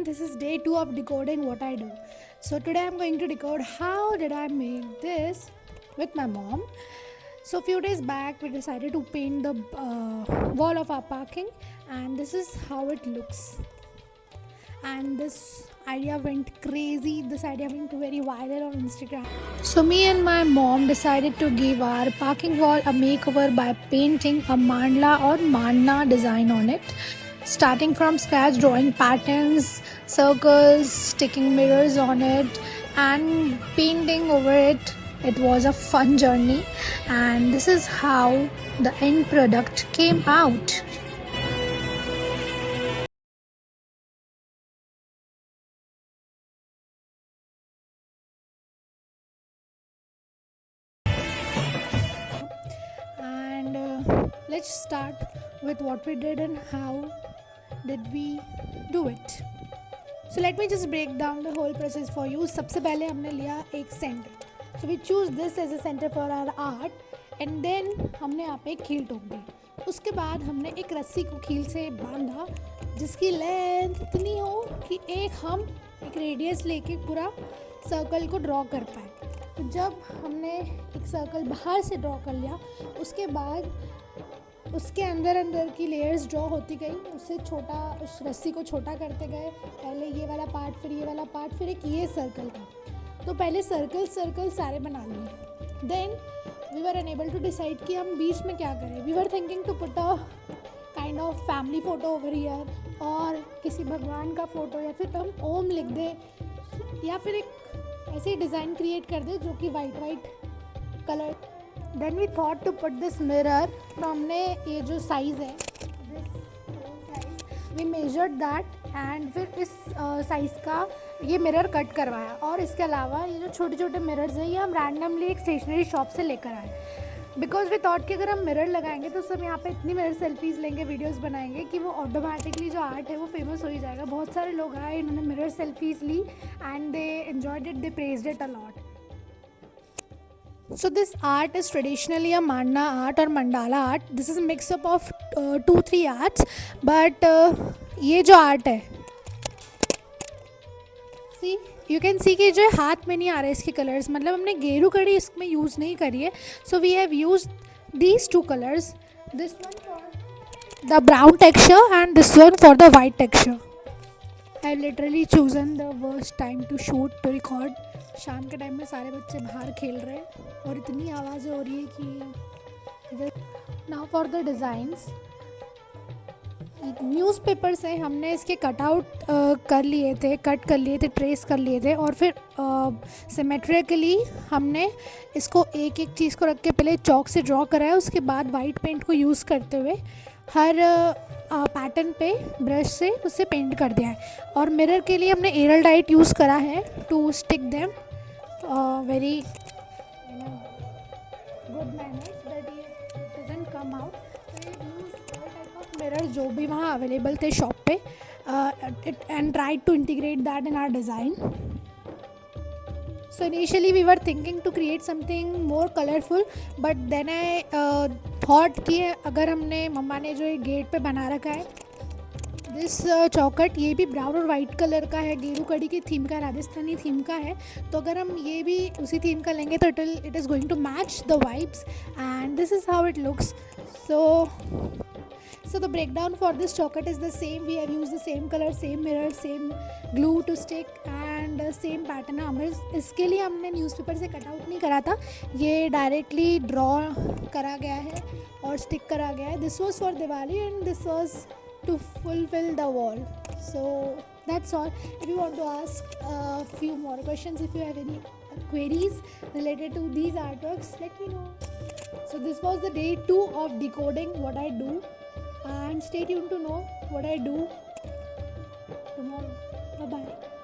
this is day 2 of decoding what I do. So today I'm going to decode how did I make this with my mom. So a few days back we decided to paint the wall of our parking, and this is how it looks. And this idea went crazy. This idea went very viral on Instagram. So me and my mom decided to give our parking wall a makeover by painting a mandala or mandna design on it. Starting from scratch, drawing patterns, circles, sticking mirrors on it, and painting over it. It was a fun journey, and this is how the end product came out. And let's start with what we did and how did we do it. So let me just break down the whole process for you. सबसे पहले हमने लिया एक centre. So we choose this as a center for our art, and then हमने यहाँ पे एक कील ठोक दी. उसके बाद हमने एक रस्सी को कील से बांधा जिसकी लेंथ इतनी हो कि एक रेडियस लेके पूरा सर्कल को ड्रॉ कर पाए. तो जब हमने एक सर्कल बाहर से ड्रॉ कर लिया, उसके बाद उसके अंदर की लेयर्स ड्रॉ होती गई. उससे छोटा, उस रस्सी को छोटा करते गए. पहले ये वाला पार्ट, फिर ये वाला पार्ट, फिर एक ये सर्कल था. तो पहले सर्कल सारे बना लिए. Then we were unable to decide कि हम बीच में क्या करें. We were thinking to put a kind of family photo over here, और किसी भगवान का फ़ोटो, या फिर हम ओम लिख दें, या फिर एक ऐसे डिज़ाइन क्रिएट कर दे जो कि white colour. Then we thought to put this mirror. तो हमने ये जो साइज़ है, वी मेजर्ड दैट, एंड फिर इस साइज़ का ये मिरर कट करवाया. और इसके अलावा ये जो छोटे छोटे मिरर्स हैं, ये हम रैंडमली एक स्टेशनरी शॉप से लेकर आए. बिकॉज वी थॉट कि अगर हम मिरर लगाएंगे तो सब यहाँ पे इतनी मिरर सेल्फीज़ लेंगे, वीडियोस बनाएंगे कि वो ऑटोमेटिकली जो आर्ट है वो फेमस हो ही जाएगा. बहुत सारे लोग आए, इन्होंने मिरर सेल्फीज़ ली, and they enjoyed it, they praised it a lot. So this art is traditionally a mandna art or mandala art. This is a mix up of 2-3 arts. But ये जो आर्ट है, सी you can see कि जो हाथ में नहीं आ रहे इसके कलर्स, मतलब हमने गेरू कड़ी इसमें यूज़ नहीं करी है. So we have use these 2 colours, this one for the brown texture and this one for the white texture. I literally chosen the worst time to shoot, to record. शाम के टाइम में सारे बच्चे बाहर खेल रहे हैं और इतनी आवाज़ें हो रही है कि. Now for the designs. Newspaper से हमने इसके कटआउट कट कर लिए थे, ट्रेस कर लिए थे, और फिर सिमेट्रिकली हमने इसको एक एक चीज़ को रख के पहले चॉक से ड्रॉ कराया. उसके बाद वाइट पेंट को यूज़ करते हुए हर पैटर्न पे ब्रश से उसे पेंट कर दिया है. और मिरर के लिए हमने एरल डाइट यूज़ करा है to stick them very good manners that ये डजंट कम आउट. मिरर जो भी वहाँ अवेलेबल थे शॉप पे, and try to integrate that in our design. So initially we were thinking to create something more colorful, but then I thought कि अगर हमने, मम्मा ने जो ये गेट पे बना रखा है दिस चौखट, ये भी ब्राउन और वाइट कलर का है, गेरू कड़ी की थीम का, राजस्थानी थीम का है. तो अगर हम ये भी उसी थीम का लेंगे तो it is going to match the vibes, and this is how it looks. So the breakdown for this chocolate is the same. We have used the same color, same mirror, same glue to stick, and same pattern. हमें इसके लिए हमने newspaper से cutout नहीं करा था, ये directly draw करा गया है और स्टिक करा गया है. This was for Diwali and this was to fulfil the wall. So that's all. If you want to ask few more questions, if you have any queries related to these artworks, let me know. So this was the day 2 of decoding what I do. And stay tuned to know what I do tomorrow. Bye bye.